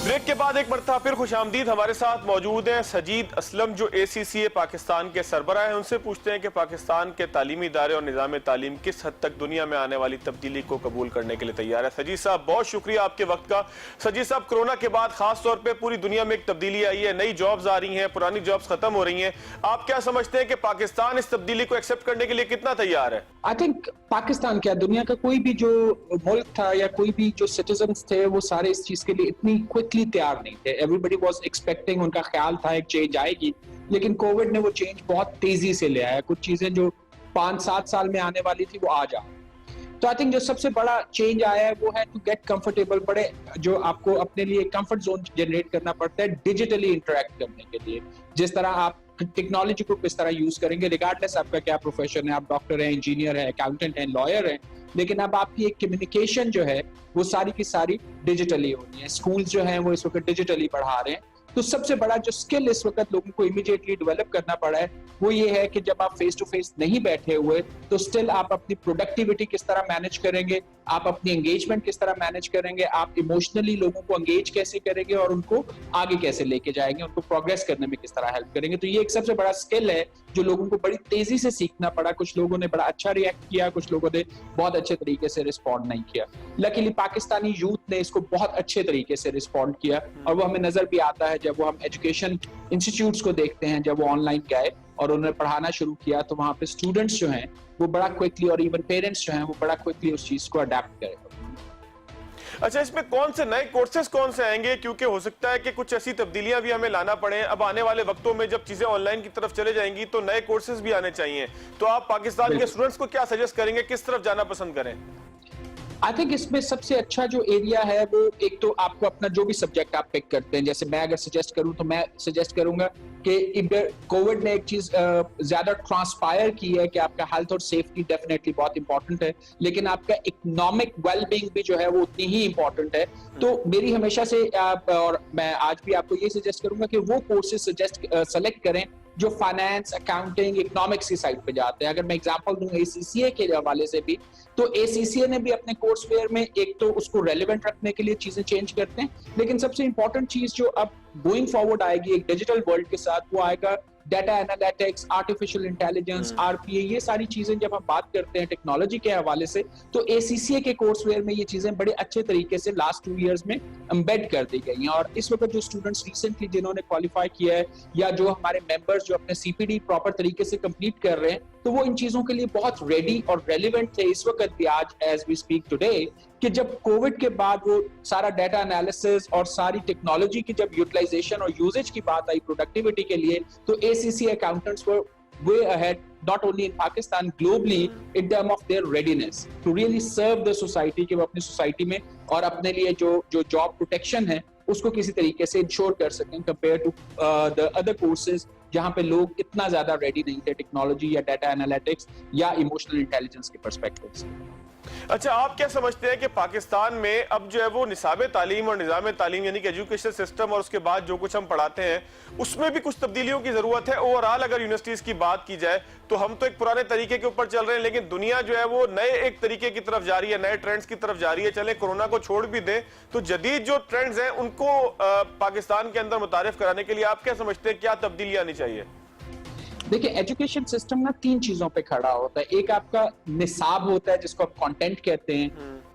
Break کے بعد ایک مرتبہ پھر خوش آمدید. ہمارے ساتھ موجود ہیں سجید اسلم جو ACCA پاکستان کے سربراہ ہیں. ان سے پوچھتے ہیں کہ پاکستان کے تعلیمی ادارے اور نظام تعلیم کس حد تک دنیا میں آنے والی تبدیلی کو قبول کرنے کے لیے تیار ہے. سجید صاحب بہت شکریہ آپ کے وقت کا. سجید صاحب کرونا کے بعد خاص طور پہ پوری دنیا میں ایک تبدیلی آئی ہے, نئی جابز آ رہی ہیں, پرانی جابز ختم ہو رہی ہیں. آپ کیا سمجھتے ہیں کہ پاکستان اس تبدیلی کو ایکسپٹ کرنے کے لیے کتنا تیار ہے؟ آئی تھنک پاکستان کیا دنیا کا کوئی بھی جو ملک تھا یا کوئی بھی جو سٹیزنز تھے وہ سارے اس چیز کے لیے اتنی کوئکلی تیار نہیں تھے. ایوریبڈی واز ایکسپیکٹنگ, ان کا خیال تھا ایک چینج آئے گی, لیکن کووڈ نے وہ چینج بہت تیزی سے لے آیا. کچھ چیزیں جو 5-7 سال میں آنے والی تھی وہ آج آ. تو آئی تھنک جو سب سے بڑا چینج آیا ہے وہ ہے ٹو گیٹ کمفرٹیبل. بڑے جو آپ کو اپنے لیے کمفرٹ زون جنریٹ کرنا پڑتا ہے ڈیجیٹلی انٹریکٹ کرنے کے لیے. جس طرح آپ ٹیکنالوجی کو کس طرح یوز کریں گے, ریگارڈلیس آپ کا کیا پروفیشن ہے, آپ ڈاکٹر ہیں, انجینئر ہیں, اکاؤنٹنٹ ہیں, لائر ہیں, لیکن اب آپ کی ایک کمیونیکیشن جو ہے وہ ساری کی ساری ڈیجیٹلی ہونی ہے. اسکولز جو ہیں وہ اس وقت ڈیجیٹلی پڑھا رہے ہیں. تو سب سے بڑا جو اسکل اس وقت لوگوں کو امیڈیٹلی ڈیولپ کرنا پڑا ہے وہ یہ ہے کہ جب آپ فیس ٹو فیس نہیں بیٹھے ہوئے تو اسٹل آپ اپنی پروڈکٹیوٹی کس طرح مینج کریں گے, آپ اپنی انگیجمنٹ کس طرح مینج کریں گے, آپ ایموشنلی لوگوں کو انگیج کیسے کریں گے اور ان کو آگے کیسے لے کے جائیں گے, ان کو پروگریس کرنے میں کس طرح ہیلپ کریں گے. تو یہ ایک سب سے بڑا اسکل ہے جو لوگوں کو بڑی تیزی سے سیکھنا پڑا. کچھ لوگوں نے بڑا اچھا ریئیکٹ کیا, کچھ لوگوں نے بہت اچھے طریقے سے رسپونڈ نہیں کیا. لکیلی پاکستانی یوتھ نے اس کو بہت اچھے طریقے سے رسپونڈ کیا, اور وہ ہمیں نظر بھی آتا ہے جب وہ ہم ایجوکیشن انسٹیٹیوٹس کو دیکھتے ہیں. جب وہ آن لائن گئے اور انہوں نے پڑھانا شروع کیا تو وہاں پہ اسٹوڈنٹس جو ہیں وہ بڑا کوئکلی, اور ایون پیرنٹس جو ہیں وہ بڑا کوئکلی اس چیز کو اڈیپٹ کرے. اچھا, اس میں کون سے نئے کورسز کون سے آئیں گے؟ کیونکہ ہو سکتا ہے کہ کچھ ایسی تبدیلیاں بھی ہمیں لانا پڑیں. اب آنے والے وقتوں میں جب چیزیں آن لائن کی طرف چلے جائیں گی تو نئے کورسز بھی آنے چاہیے. تو آپ پاکستان کے اسٹوڈنٹس کو کیا سجیسٹ کریں گے, کس طرف جانا پسند کریں؟ آئی تھنک اس میں سب سے اچھا جو ایریا ہے وہ ایک تو آپ کو اپنا جو بھی سبجیکٹ آپ پک کرتے ہیں, جیسے میں اگر سجیسٹ کروں تو میں سجیسٹ کروں گا کہ کووڈ نے ایک چیز زیادہ ٹرانسپائر کی ہے کہ آپ کا ہیلتھ اور سیفٹی ڈیفینیٹلی بہت امپورٹنٹ ہے, لیکن آپ کا اکنامک ویل بینگ بھی جو ہے وہ اتنی ہی امپورٹنٹ ہے. تو میری ہمیشہ سے اور میں آج بھی آپ کو یہ سجیسٹ کروں گا کہ وہ کورسز سلیکٹ کریں جو فائنانس, اکاؤنٹنگ, اکنامکس کی سائڈ پہ جاتے ہیں. اگر میں اگزامپل دوں ACCA کے حوالے سے بھی, تو ACCA نے بھی اپنے کورس ویئر میں ایک تو اس کو ریلیونٹ رکھنے کے لیے چیزیں چینج کرتے ہیں, لیکن سب سے امپورٹنٹ چیز جو اب گوئنگ فارورڈ آئے گی ایک ڈیجیٹل ورلڈ کے ساتھ وہ آئے گا data analytics, artificial intelligence, RPA. یہ ساری چیزیں جب ہم بات کرتے ہیں ٹیکنالوجی کے حوالے سے تو ACCA کے کورس ویئر میں یہ چیزیں بڑے اچھے طریقے سے لاسٹ 2 ایئرز میں امبیڈ کر دی گئی ہیں. اور اس وقت جو اسٹوڈنٹس ریسنٹلی جنہوں نے کوالیفائی کیا ہے یا جو ہمارے ممبرز جو اپنے CPD پراپر طریقے سے کمپلیٹ کر رہے ہیں تو وہ ان چیزوں کے لیے بہت ریڈی اور ریلیونٹ تھے اس وقت بھی آج ایز وی اسپیک ٹوڈے, کہ جب کووڈ کے بعد وہ سارا ڈیٹا انالیسس اور ساری ٹیکنالوجی کی جب یوٹیلائزیشن اور یوزیج کی بات آئی پروڈکٹیوٹی کے لیے تو ACCA accountants were way ahead not only in Pakistan, globally in terms of their readiness to really serve the society, کہ وہ اپنی سوسائٹی میں اور اپنے لیے جو جاب پروٹیکشن ہے اس کو کسی طریقے سے انشور کر سکیں compare to the other courses جہاں پہ لوگ اتنا زیادہ ریڈی نہیں تھے ٹیکنالوجی یا ڈیٹا انالیٹکس یا ایموشنل انٹیلیجنس کے پرسپیکٹو سے. اچھا, آپ کیا سمجھتے ہیں کہ پاکستان میں اب جو ہے وہ نصاب تعلیم اور نظام تعلیم یعنی کہ ایجوکیشن سسٹم اور اس کے بعد جو کچھ ہم پڑھاتے ہیں اس میں بھی کچھ تبدیلیوں کی ضرورت ہے؟ اوورآل اگر یونیورسٹیز کی بات کی جائے تو ہم تو ایک پرانے طریقے کے اوپر چل رہے ہیں, لیکن دنیا جو ہے وہ نئے ایک طریقے کی طرف جا رہی ہے, نئے ٹرینڈز کی طرف جا رہی ہے. چلیں کورونا کو چھوڑ بھی دیں تو جدید جو ٹرینڈز ہیں ان کو پاکستان کے اندر متعارف کرانے کے لیے آپ کیا سمجھتے ہیں کیا تبدیلی آنی چاہیے؟ دیکھیں ایجوکیشن سسٹم نا 3 چیزوں پہ کھڑا ہوتا ہے. ایک آپ کا نصاب ہوتا ہے جس کو آپ کانٹینٹ کہتے ہیں,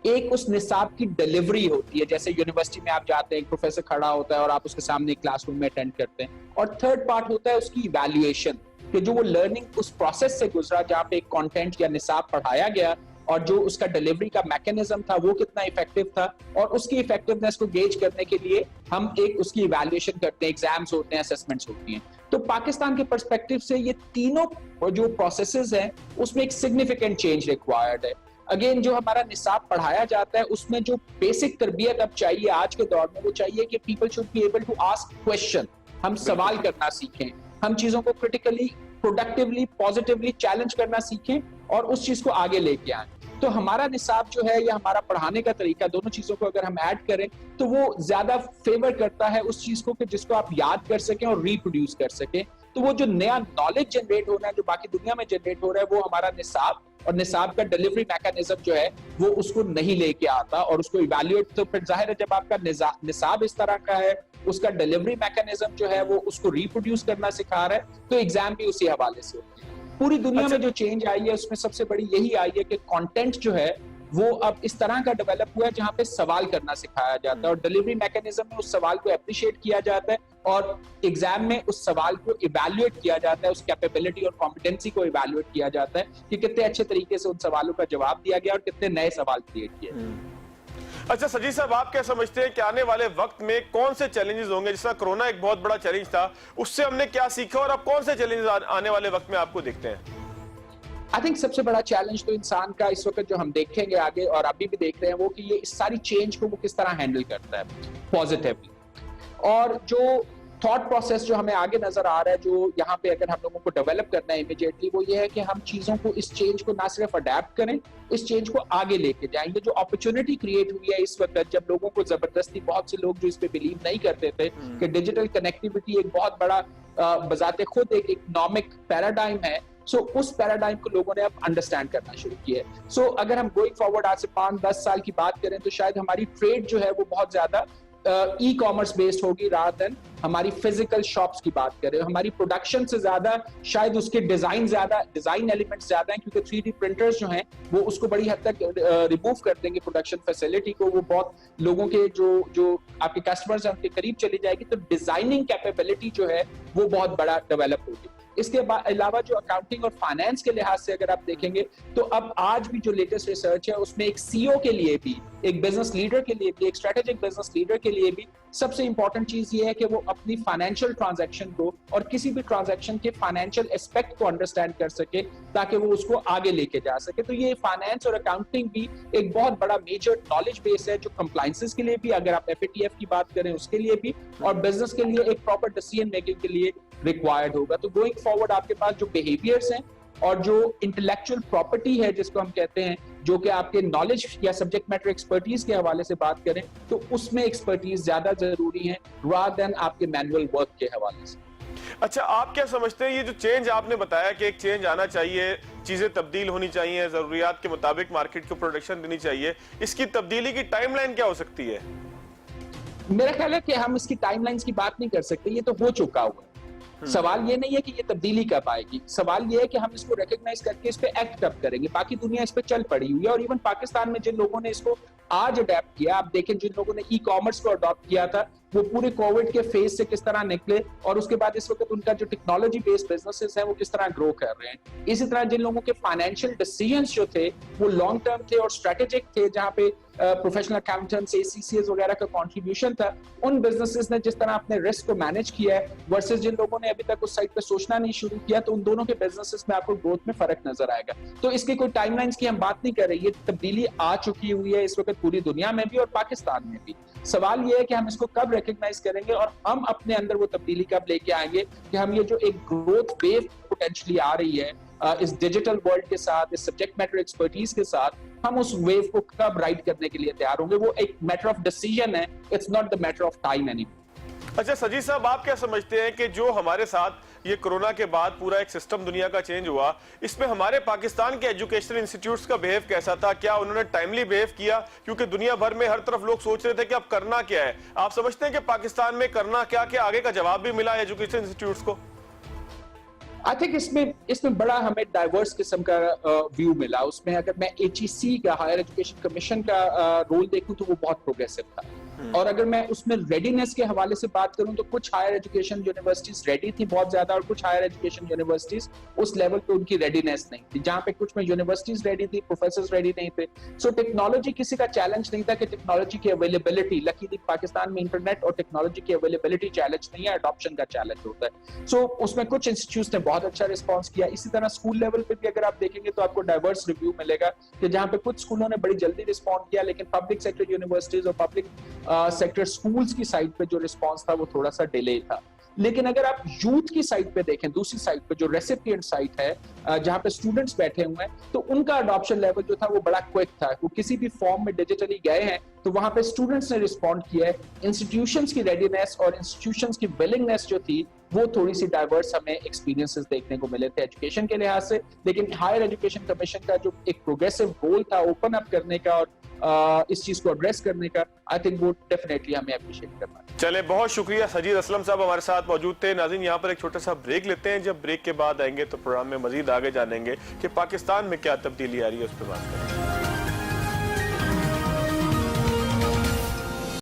ایک اس نصاب کی ڈیلیوری ہوتی ہے, جیسے یونیورسٹی میں آپ جاتے ہیں ایک پروفیسر کھڑا ہوتا ہے اور آپ اس کے سامنے کلاس روم میں اٹینڈ کرتے ہیں, اور تھرڈ پارٹ ہوتا ہے اس کی ایویلیویشن کہ جو وہ لرننگ اس پروسیس سے گزرا جہاں پہ ایک کانٹینٹ یا نصاب پڑھایا گیا اور جو اس کا ڈیلیوری کا میکینزم تھا وہ کتنا ایفیکٹو تھا, اور اس کی ایفیکٹونیس کو گیج کرنے کے لیے ہم ایک اس کی ایویلیویشن کرتے ہیں, ایگزامز ہوتے ہیں, اسیسمنٹس ہوتی ہیں. تو پاکستان کے پرسپیکٹو سے یہ تینوں جو پروسیسز ہیں اس میں ایک سگنیفیکنٹ چینج ریکوائرڈ ہے. اگین جو ہمارا نصاب پڑھایا جاتا ہے اس میں جو بیسک تربیت اب چاہیے آج کے دور میں وہ چاہیے کہ people should be able to ask question, ہم سوال کرنا سیکھیں, ہم چیزوں کو کرٹیکلی, پروڈکٹیولی, پازیٹیولی چیلنج کرنا سیکھیں اور اس چیز کو آگے لے کے آئیں. تو ہمارا نصاب جو ہے یا ہمارا پڑھانے کا طریقہ دونوں چیزوں کو اگر ہم ایڈ کریں تو وہ زیادہ فیور کرتا ہے اس چیز کو کہ جس کو آپ یاد کر سکیں اور ریپروڈیوس کر سکیں. تو وہ جو نیا نالج جنریٹ ہونا ہے جو باقی دنیا میں جنریٹ ہو رہا ہے وہ ہمارا نصاب اور نصاب کا ڈیلیوری میکانزم جو ہے وہ اس کو نہیں لے کے آتا اور اس کو ایویلویٹ. تو پھر ظاہر ہے جب آپ کا نصاب اس طرح کا ہے, اس کا ڈیلیوری میکانزم جو ہے وہ اس کو ریپروڈیوس کرنا سکھا رہا ہے, تو ایگزام بھی اسی حوالے سے ہوتی ہے. پوری دنیا میں جو چینج آئی ہے اس میں سب سے بڑی یہی آئی ہے کہ کانٹینٹ جو ہے وہ اب اس طرح کا ڈیولپ ہوا ہے جہاں پہ سوال کرنا سکھایا جاتا ہے, اور ڈیلیوری میکانزم میں اس سوال کو اپریشیٹ کیا جاتا ہے, اور ایگزام میں اس سوال کو ایویلویٹ کیا جاتا ہے, اس کیپیبلٹی اور کمپیٹنسی کو ایویلویٹ کیا جاتا ہے کہ کتنے اچھے طریقے سے ان سوالوں کا جواب دیا گیا اور کتنے نئے سوال کریٹ کیے. اچھا سجید صاحب, آپ کیا سمجھتے ہیں کہ آنے والے وقت میں کون سے چیلنجز ہوں گے؟ جس طرح کرونا ایک بہت بڑا چیلنج تھا, اس سے ہم نے کیا سیکھا, اور اب کون سے چیلنجز آنے والے وقت میں آپ کو دکھتے ہیں؟ آئی تھنک سب سے بڑا چیلنج تو انسان کا اس وقت جو ہم دیکھیں گے آگے اور ابھی بھی دیکھ رہے ہیں وہ کہ یہ اس ساری چینج کو وہ کس طرح ہینڈل کرتا ہے پازیٹیولی. اور جو تھاٹ پروسیس جو ہمیں آگے نظر آ رہا ہے, جو یہاں پہ اگر ہم لوگوں کو ڈیولپ کرنا ہے امیڈیٹلی, وہ یہ ہے کہ ہم چیزوں کو, اس چینج کو نہ صرف اڈیپٹ کریں, اس چینج کو آگے لے کے جائیں. یہ جو اپرچونٹی کریٹ ہوئی ہے اس وقت, جب لوگوں کو زبردستی, بہت سے لوگ جو اس پہ بلیو نہیں کرتے تھے کہ ڈیجیٹل کنیکٹیوٹی ایک بہت بڑا بذات خود ایک اکنامک پیراڈائم ہے, سو اس پیراڈائم کو لوگوں نے اب انڈرسٹینڈ کرنا شروع کیا ہے. سو اگر ہم گوئنگ فارورڈ آج سے 5-10 سال کی بات کریں تو شاید ہماری ٹریڈ جو ہے وہ بہت زیادہ ای کامرس بیسڈ ہوگی رادر دین ہماری فزیکل شاپس کی بات کریں. ہماری پروڈکشن سے زیادہ شاید اس کے ڈیزائن ایلیمنٹس زیادہ ہیں, کیونکہ 3D پرنٹرز جو ہیں وہ اس کو بڑی حد تک ریموو کر دیں گے پروڈکشن فیسلٹی کو, وہ بہت لوگوں کے جو آپ کے کسٹمرز ہیں ان کے قریب چلی جائے گی, تو ڈیزائننگ کیپیبلٹی جو ہے وہ بہت بڑا ڈیولپ ہوگی. اس کے علاوہ جو اکاؤنٹنگ اور فائنانس کے لحاظ سے اگر آپ دیکھیں گے تو اب آج بھی جو لیٹسٹ ریسرچ ہے اس میں ایک سی او کے لیے بھی, ایک بزنس لیڈر کے لیے بھی, ایک اسٹریٹجک بزنس لیڈر کے لیے بھی سب سے امپورٹنٹ چیز یہ ہے کہ وہ اپنی فائنینشیل ٹرانزیکشن کو اور کسی بھی ٹرانزیکشن کے فائنینشیل اسپیکٹ کو انڈرسٹینڈ کر سکے تاکہ وہ اس کو آگے لے کے جا سکے. تو یہ فائنانس اور اکاؤنٹنگ بھی ایک بہت بڑا میجر نالج بیس ہے جو کمپلائنسز کے لیے بھی, اگر آپ FATF کی بات کریں اس کے لیے بھی, اور بزنس کے لیے ایک پراپر ڈیسیژن میکنگ کے لیے ریکوائرڈ ہوگا. تو گوئنگ فارورڈ آپ کے پاس جو بیہیویئرس ہیں اور جو انٹلیکچوئل پراپرٹی ہے جس کو ہم کہتے ہیں, جو کہ آپ کے نالج یا سبجیکٹ میٹر ایکسپرٹیز کے حوالے سے بات کریں تو اس میں ایکسپرٹیز زیادہ ضروری ہیں رادر دین آپ کے مینول ورک کے حوالے سے. اچھا, آپ کیا سمجھتے ہیں یہ جو چینج آپ نے بتایا کہ ایک چینج آنا چاہیے, چیزیں تبدیل ہونی چاہیے, ضروریات کے مطابق مارکیٹ کو پروڈکشن دینی چاہیے, اس کی تبدیلی کی ٹائم لائن کیا ہو سکتی ہے؟ میرا خیال ہے کہ ہم اس کی ٹائم لائنز کی بات نہیں کر سکتے, یہ تو ہو چکا ہوا ہے. سوال یہ نہیں ہے کہ یہ تبدیلی کب آئے گی, سوال یہ ہے کہ ہم اس کو ریکگنائز کر کے اس پہ ایکٹ کب کریں گے. باقی دنیا اس پہ چل پڑی ہوئی ہے, اور ایون پاکستان میں جن لوگوں نے اس کو آج اڈیپٹ کیا, آپ دیکھیں جن لوگوں نے ای کامرس کو اڈاپٹ کیا تھا وہ پورے کووڈ کے فیز سے کس طرح نکلے, اور اس کے بعد اس وقت ان کا جو ٹیکنالوجی بیسڈ بزنسز ہیں وہ کس طرح گرو کر رہے ہیں. اسی طرح جن لوگوں کے فائنینشیل ڈیسیژنز جو تھے وہ لانگ ٹرم تھے اور اسٹریٹجک تھے, جہاں پہ پروفیشنل اکاؤنٹنٹس, ACCAs وغیرہ کا کنٹریبیوشن تھا, ان بزنسز نے جس طرح اپنے رسک کو مینج کیا ہے ورسز جن لوگوں نے ابھی تک اس سائٹ پہ سوچنا نہیں شروع کیا, تو ان دونوں کے بزنسز میں آپ کو گروتھ میں فرق نظر آئے گا. تو اس کی کوئی ٹائم لائنز کی ہم بات نہیں کر رہے, یہ تبدیلی آ چکی ہوئی ہے اس وقت پوری دنیا میں بھی اور پاکستان میں بھی. سوال یہ ہے کہ ہم اس کو کب ریکگنائز کریں گے اور ہم اپنے اندر وہ تبدیلی کب لے کے آئیں گے کہ ہم یہ جو ایک گروتھ ویو پوٹینشلی آ رہی ہے اس ڈیجیٹل ورلڈ کے ساتھ, اس سبجیکٹ میٹر ایکسپرٹیز کے ساتھ, ہم اس ویو کو کب رائڈ کرنے کے لیے تیار ہوں گے. وہ ایک میٹر آف ڈیسیژن ہے, it's not the matter of time any more. اچھا سجید صاحب, آپ کیا سمجھتے ہیں کہ جو ہمارے ساتھ یہ کرونا کے بعد پورا ایک سسٹم دنیا کا چینج ہوا, اس میں ہمارے پاکستان کے ایجوکیشنل انسٹیٹیوٹس کا بیہیو کیسا تھا؟ کیا انہوں نے ٹائملی بیہیو کیا؟ کیونکہ دنیا بھر میں ہر طرف لوگ سوچ رہے تھے کہ اب کرنا کیا ہے. آپ سمجھتے ہیں کہ پاکستان میں کرنا کیا, کہ آگے کا جواب بھی ملا ایجوکیشن انسٹیٹیوٹس کو؟ آئی تھنک اس میں بڑا ہمیں ڈائیورس قسم کا ویو ملا. اس میں اگر میں HEC کا, ہائر ایجوکیشن کمیشن کا رول دیکھوں تو وہ بہت پروگریسو تھا, اور اگر میں اس میں ریڈینس کے حوالے سے بات کروں تو کچھ ہائر ایجوکیشن یونیورسٹیز ریڈی تھی بہت زیادہ, اور کچھ ہائر ایجوکیشن یونیورسٹیز اس لیول پہ ان کی ریڈینس نہیں تھی. جہاں پہ کچھ میں یونیورسٹیز ریڈی تھی, پروفیسرز ریڈی نہیں تھے. سو ٹیکنالوجی کسی کا چیلنج نہیں تھا کہ ٹیکنالوجی کی اویلیبلٹی, لکیلی پاکستان میں انٹرنیٹ اور ٹیکنالوجی کی اویلیبلٹی چیلنج نہیں ہے, اڈاپشن کا چیلنج ہوتا ہے. سو اس میں کچھ انسٹیٹیوٹس نے بہت اچھا رسپانس کیا. اسی طرح اسکول لیول پہ بھی اگر آپ دیکھیں گے تو آپ کو ڈائیورس ریویو ملے گا کہ جہاں پہ کچھ اسکولوں نے بڑی جلدی رسپونڈ کیا, لیکن پبلک سیکٹر یونیورسٹیز اور پبلک سیکٹر اسکولز کی سائڈ پہ جو رسپانس تھا وہ تھوڑا سا ڈیلے تھا. لیکن اگر آپ یوتھ کی سائٹ پہ دیکھیں, دوسری سائٹ پہ جو ریسیپینٹ سائٹ ہے جہاں پہ اسٹوڈنٹس بیٹھے ہوئے ہیں, تو ان کا اڈاپشن لیول جو تھا وہ بڑا کوئک تھا. وہ کسی بھی فارم میں ڈیجیٹلی گئے ہیں تو وہاں پہ اسٹوڈنٹس نے رسپونڈ کیا ہے. انسٹیٹیوشنز کی ریڈینس اور انسٹیٹیوشنز کی ولنگنس جو تھی وہ تھوڑی سی ڈائیورس ہمیں ایکسپیرینسز دیکھنے کو ملے تھے ایجوکیشن کے لحاظ سے. لیکن ہائر ایجوکیشن کمیشن کا جو ایک پروگریسو گول تھا اوپن اپ کرنے کا اور اس چیز کو ایڈریس کرنے کا, آئی تھنک وہ ڈیفینیٹلی ہمیں اپریشیٹ کرنا ہے. چلے بہت شکریہ. سجید اسلم صاحب ہمارے ساتھ موجود تھے. ناظرین یہاں پر ایک چھوٹا سا بریک لیتے ہیں, جب بریک کے بعد آئیں گے تو پروگرام میں مزید آگے جانیں گے کہ پاکستان میں کیا تبدیلی آ رہی ہے, اس پہ بات کریں گے.